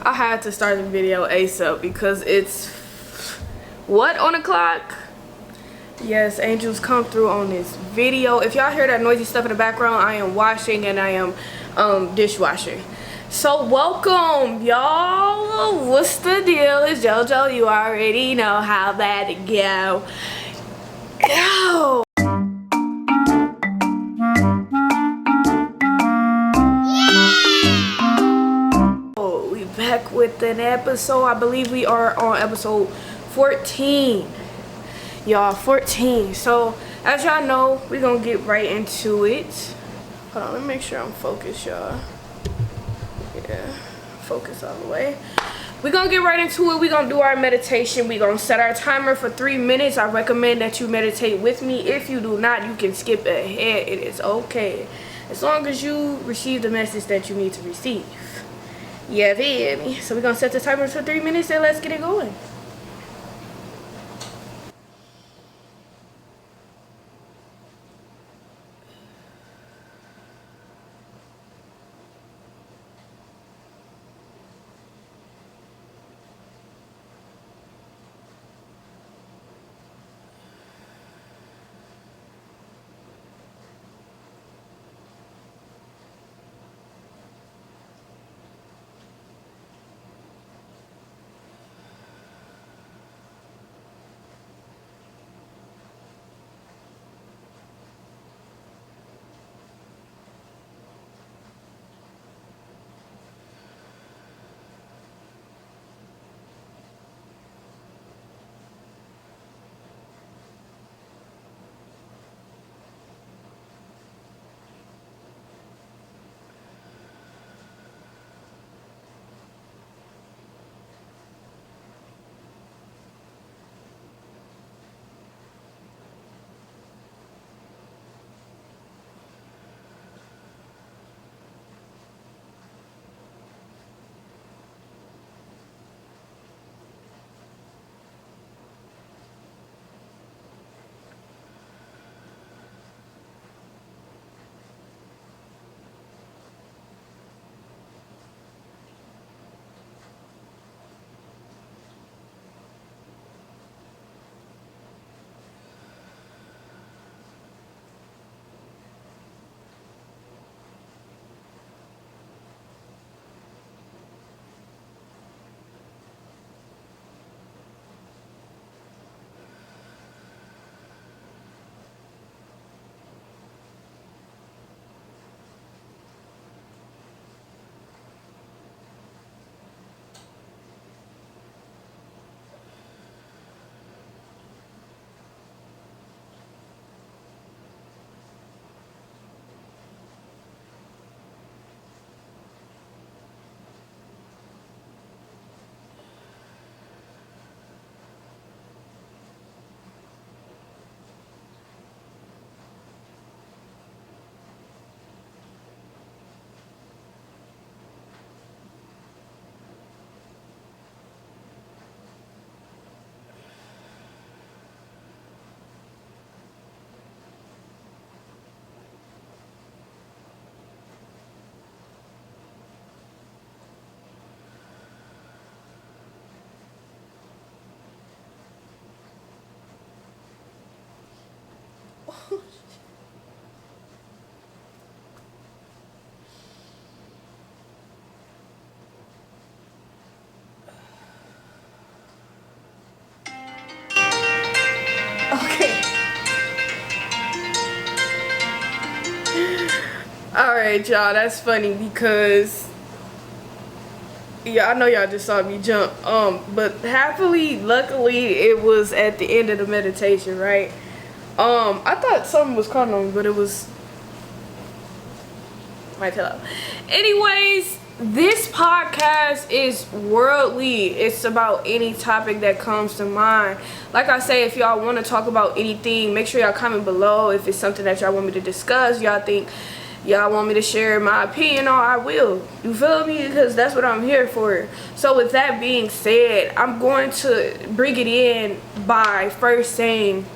I had to start the video ASAP because it's what on the clock? Yes, angels come through on this video. If y'all hear that noisy stuff in the background, I am washing and I am dishwashing. So welcome y'all. What's the deal? It's JoJo. You already know how that go. Go. Back with an episode. I believe we are on episode 14, y'all. 14. So as y'all know, we're gonna get right into it. Hold on, let me make sure I'm focused, y'all. Yeah, focus all the way. We're gonna get right into it. We're gonna do our meditation. We're gonna set our timer for 3 minutes. I recommend that you meditate with me. If you do not, you can skip ahead. It is okay, as long as you receive the message that you need to receive. Yeah, feel me? So we're gonna set the timer for 3 minutes and let's get it going. Alright, y'all, that's funny because yeah, I know y'all just saw me jump, but luckily it was at the end of the meditation, right? I thought something was calling on me, but it was my pillow. Anyways, this podcast is worldly. It's about any topic that comes to mind. Like I say, if y'all want to talk about anything, make sure y'all comment below. If it's something that y'all want me to discuss, y'all think y'all want me to share my opinion on, I will. You feel me? Because that's what I'm here for. So with that being said, I'm going to bring it in by first saying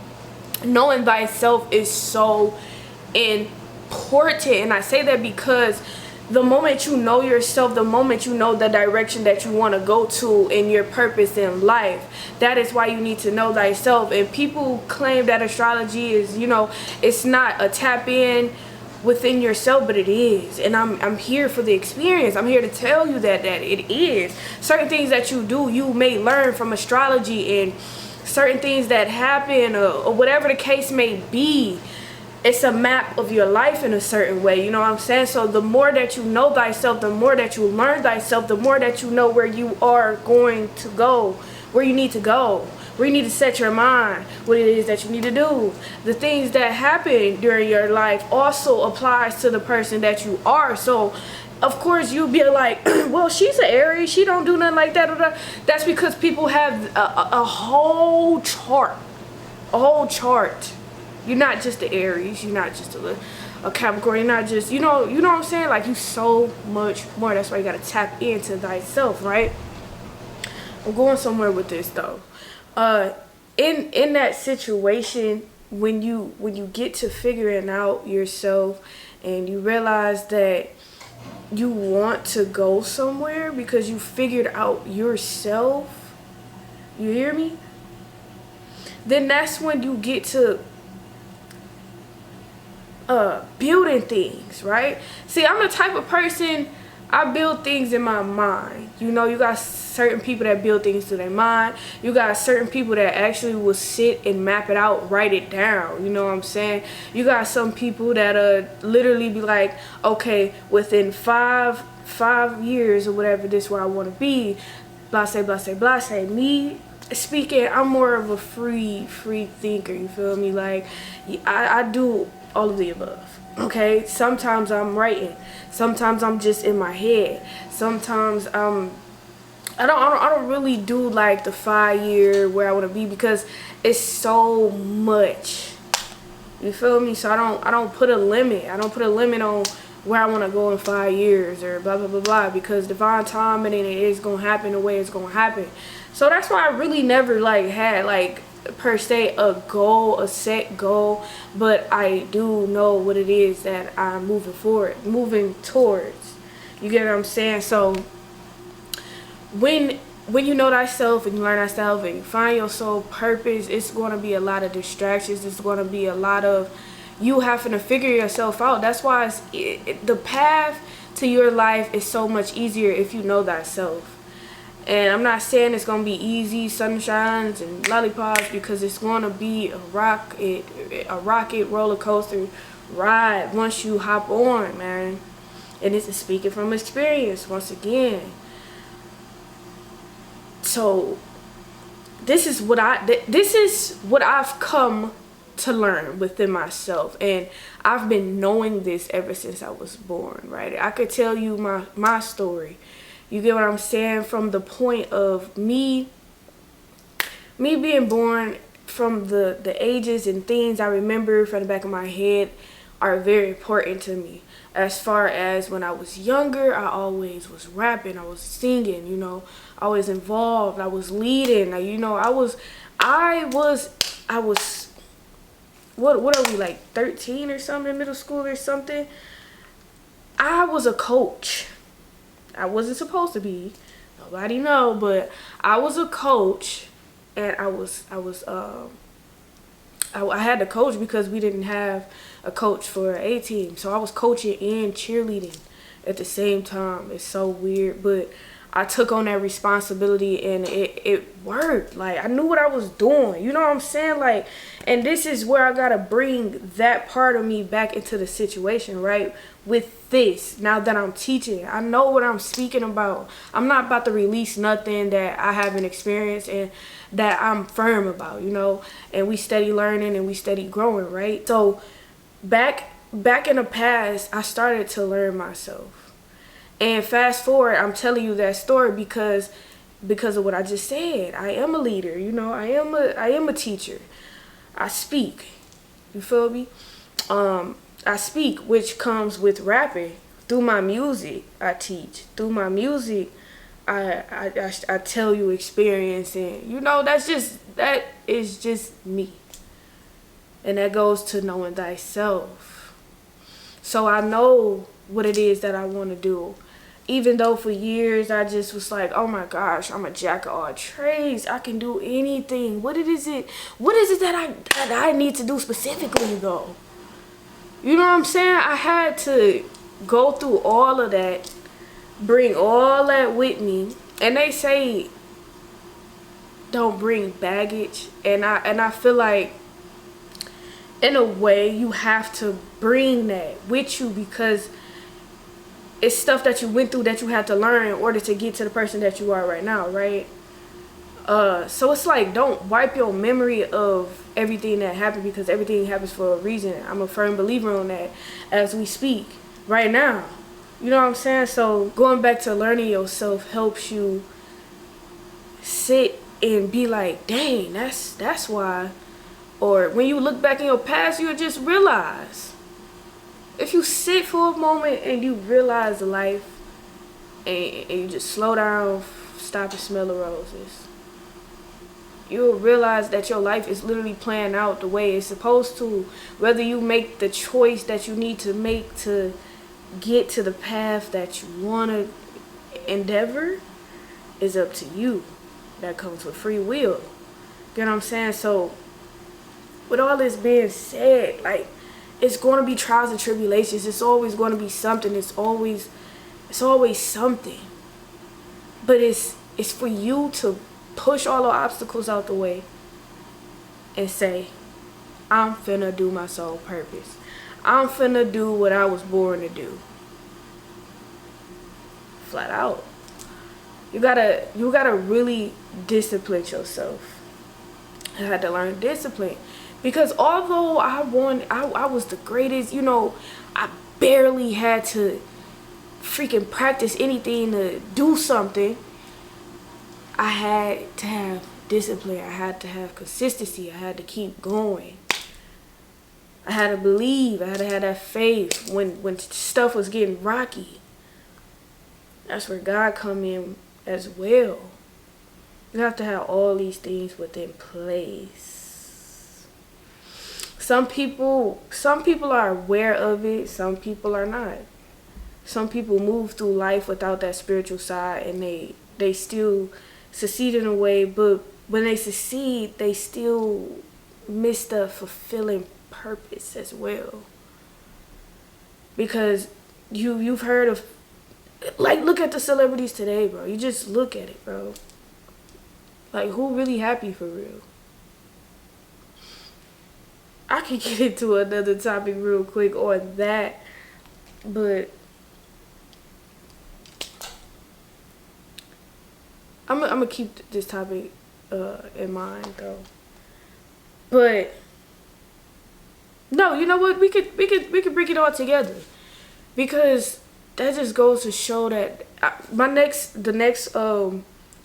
knowing thyself is so important. And I say that because the moment you know yourself, the moment you know the direction that you want to go to in your purpose in life, that is why you need to know thyself. And people claim that astrology is, it's not a tap in within yourself, but it is. And I'm here for the experience. I'm here to tell you that it is. Certain things that you do, you may learn from astrology, and certain things that happen, or whatever the case may be, it's a map of your life in a certain way, you know what I'm saying? So the more that you know thyself, the more that you learn thyself, the more that you know where you are going to go, where you need to go, where you need to set your mind, what it is that you need to do. The things that happen during your life also applies to the person that you are. So of course you'll be like, well, she's an Aries, she don't do nothing like that. That's because people have a whole chart. You're not just the Aries, you're not just a Capricorn, you're not just, you know what I'm saying? Like, you so much more. That's why you gotta tap into thyself, right? I'm going somewhere with this though. In that situation, when you get to figuring out yourself and you realize that you want to go somewhere because you figured out yourself, you hear me? Then that's when you get to building things, right? See, I'm the type of person, I build things in my mind. You got certain people that build things to their mind. You got certain people that actually will sit and map it out, write it down. You know what I'm saying? You got some people that literally be like, okay, within five years or whatever, this is where I want to be. Blase, blase, blase. Me speaking, I'm more of a free thinker. You feel me? Like, I do all of the above. Okay, sometimes I'm writing, sometimes I'm just in my head, sometimes I don't really do like the 5 year where I want to be, because it's so much, you feel me? So I don't put a limit. I don't put a limit on where I want to go in 5 years or blah blah blah blah, because divine timing, and it is gonna happen the way it's gonna happen. So that's why I really never like had like per se a goal, a set goal, but I do know what it is that I'm moving towards. You get what I'm saying? So when you know thyself and you learn thyself and you find your soul purpose, it's going to be a lot of distractions. It's going to be a lot of you having to figure yourself out. That's why the path to your life is so much easier if you know thyself. And I'm not saying it's going to be easy, sunshines and lollipops, because it's going to be a rocket roller coaster ride once you hop on, man. And this is speaking from experience once again. So this is what I've come to learn within myself, and I've been knowing this ever since I was born, right? I could tell you my story. You get what I'm saying? From the point of me being born, from the ages and things I remember from the back of my head are very important to me. As far as when I was younger, I always was rapping, I was singing, I was involved, I was leading, I was what are we, like 13 or something, middle school or something? I was a coach. I wasn't supposed to be, nobody know, but I was a coach, and I had to coach because we didn't have a coach for an A team. So I was coaching and cheerleading at the same time. It's so weird, but I took on that responsibility, and it worked. Like, I knew what I was doing. You know what I'm saying? Like, and this is where I gotta bring that part of me back into the situation, right? With this, now that I'm teaching, I know what I'm speaking about. I'm not about to release nothing that I haven't experienced and that I'm firm about, and we steady learning and we steady growing, right? So back in the past, I started to learn myself. And fast forward, I'm telling you that story because of what I just said. I am a leader, I am a teacher. I speak. You feel me? I speak, which comes with rapping. Through my music, I teach. Through my music, I tell you experience, and that is just me. And that goes to knowing thyself. So I know what it is that I want to do. Even though for years I just was like, oh my gosh, I'm a jack of all trades. I can do anything. What is it that I need to do specifically though? You know what I'm saying? I had to go through all of that, bring all that with me. And they say don't bring baggage. And I feel like in a way you have to bring that with you, because it's stuff that you went through that you had to learn in order to get to the person that you are right now, right? So it's like, don't wipe your memory of everything that happened, because everything happens for a reason. I'm a firm believer on that as we speak right now. You know what I'm saying? So going back to learning yourself helps you sit and be like, dang, that's why. Or when you look back in your past, you'll just realize. If you sit for a moment and you realize life, and you just slow down, stop and smell the roses, you'll realize that your life is literally playing out the way it's supposed to. Whether you make the choice that you need to make to get to the path that you want to endeavor is up to you. That comes with free will. You know what I'm saying? So with all this being said, like, it's going to be trials and tribulations. It's always going to be something. It's always something. But it's for you to push all the obstacles out the way and say, I'm finna do my sole purpose. I'm finna do what I was born to do. Flat out. You gotta really discipline yourself. I had to learn discipline. Because although I was the greatest, you know, I barely had to freaking practice anything to do something. I had to have discipline. I had to have consistency. I had to keep going. I had to believe. I had to have that faith when stuff was getting rocky. That's where God come in as well. You have to have all these things within place. Some people are aware of it. Some people are not. Some people move through life without that spiritual side, and they still succeed in a way, but when they succeed, they still miss the fulfilling purpose as well. Because you've heard of, like, look at the celebrities today, bro. You just look at it, bro. Like, who really happy for real? I could get into another topic real quick on that, but I'm gonna keep this topic in mind though. But no, you know what? We could bring it all together, because that just goes to show that the next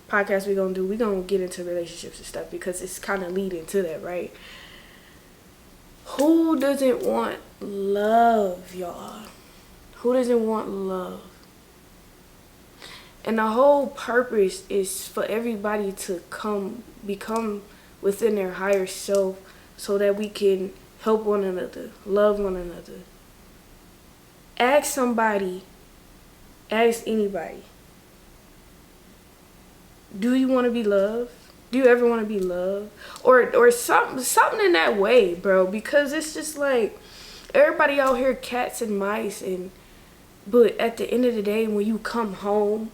podcast we're gonna get into relationships and stuff, because it's kind of leading to that, right? Who doesn't want love, y'all? Who doesn't want love? And the whole purpose is for everybody to become within their higher self, so that we can help one another, love one another. Ask somebody, ask anybody, do you want to be loved? Do you ever want to be loved? Or something in that way, bro. Because it's just like, everybody out here cats and mice, but at the end of the day, when you come home,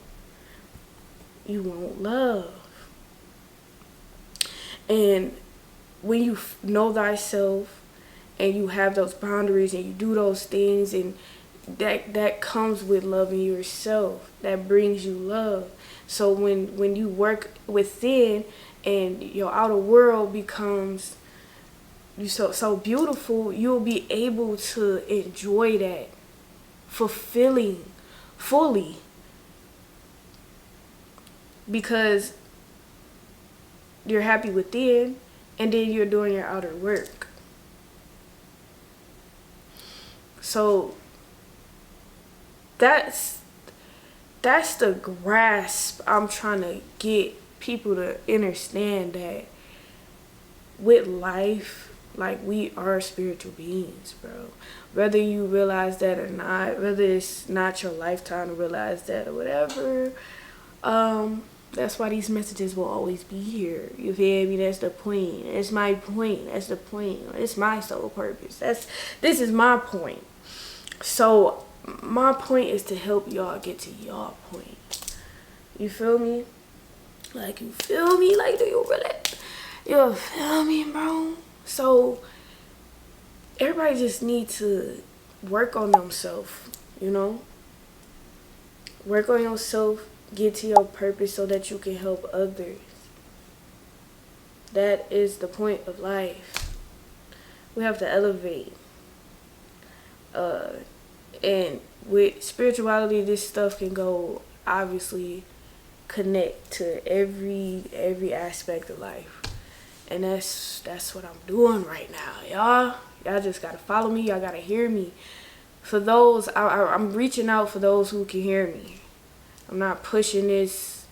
you want love. And when you know thyself and you have those boundaries and you do those things, and that comes with loving yourself, that brings you love. So when you work within and your outer world becomes so beautiful, you'll be able to enjoy that fully, because you're happy within, and then you're doing your outer work. So that's the grasp I'm trying to get people to understand, that with life, like, we are spiritual beings, bro. whether you realize that or not, whether it's not your lifetime to realize that or whatever. That's why these messages will always be here. You feel me? That's the point. It's my point. That's the point. It's my sole purpose. This is my point. So my point is to help y'all get to y'all point. You feel me? Like, you feel me? Like, do you really? You feel me, bro? So everybody just need to work on themselves, you know? Work on yourself, get to your purpose so that you can help others. That is the point of life. We have to elevate. And with spirituality, this stuff can go, obviously, connect to every aspect of life. And that's what I'm doing right now, y'all just gotta follow me. Y'all gotta hear me. For those, I'm reaching out for those who can hear me. I'm not pushing this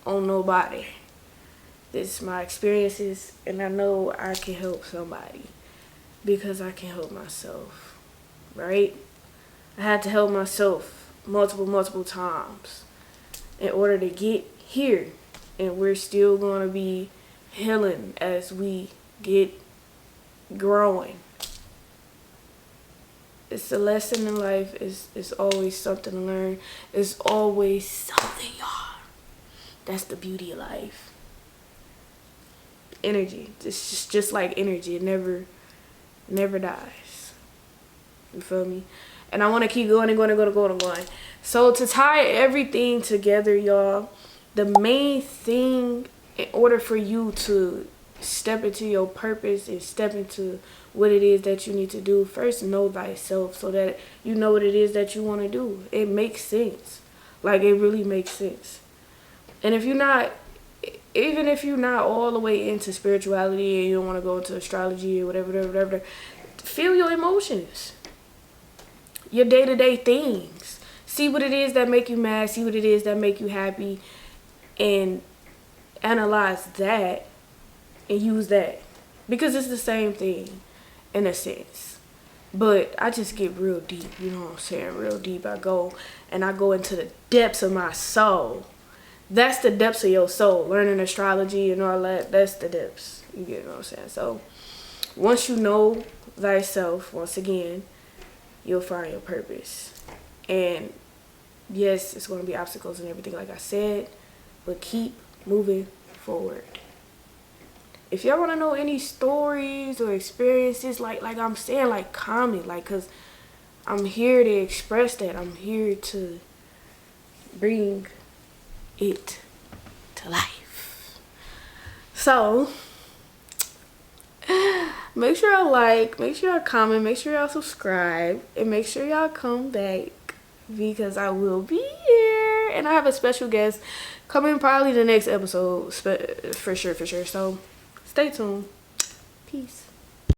on nobody. This is my experiences, and I know I can help somebody because I can help myself, right? I had to help myself multiple times in order to get here, and we're still going to be healing as we get growing. It's a lesson in life. It's always something to learn. It's always something, y'all. That's the beauty of life. Energy. It's just like energy. It never dies. You feel me? And I want to keep going and going. So to tie everything together, y'all, the main thing in order for you to step into your purpose and step into what it is that you need to do, first know thyself so that you know what it is that you want to do. It makes sense. Like, it really makes sense. And if you're not, even if you're not all the way into spirituality and you don't want to go into astrology or whatever, feel your emotions. Your day-to-day things. See what it is that make you mad. See what it is that make you happy. And analyze that and use that. Because it's the same thing in a sense. But I just get real deep. You know what I'm saying? Real deep. I go into the depths of my soul. That's the depths of your soul. Learning astrology and all that. That's the depths. You get what I'm saying? So once you know thyself, once again, you'll find your purpose. And yes, it's going to be obstacles and everything like I said, but keep moving forward. If y'all want to know any stories or experiences, like I'm saying, like, comment, like, because I'm here to express that. I'm here to bring it to life. So make sure y'all like, make sure y'all comment, make sure y'all subscribe, and make sure y'all come back because I will be here. And I have a special guest coming probably the next episode for sure. So stay tuned. Peace.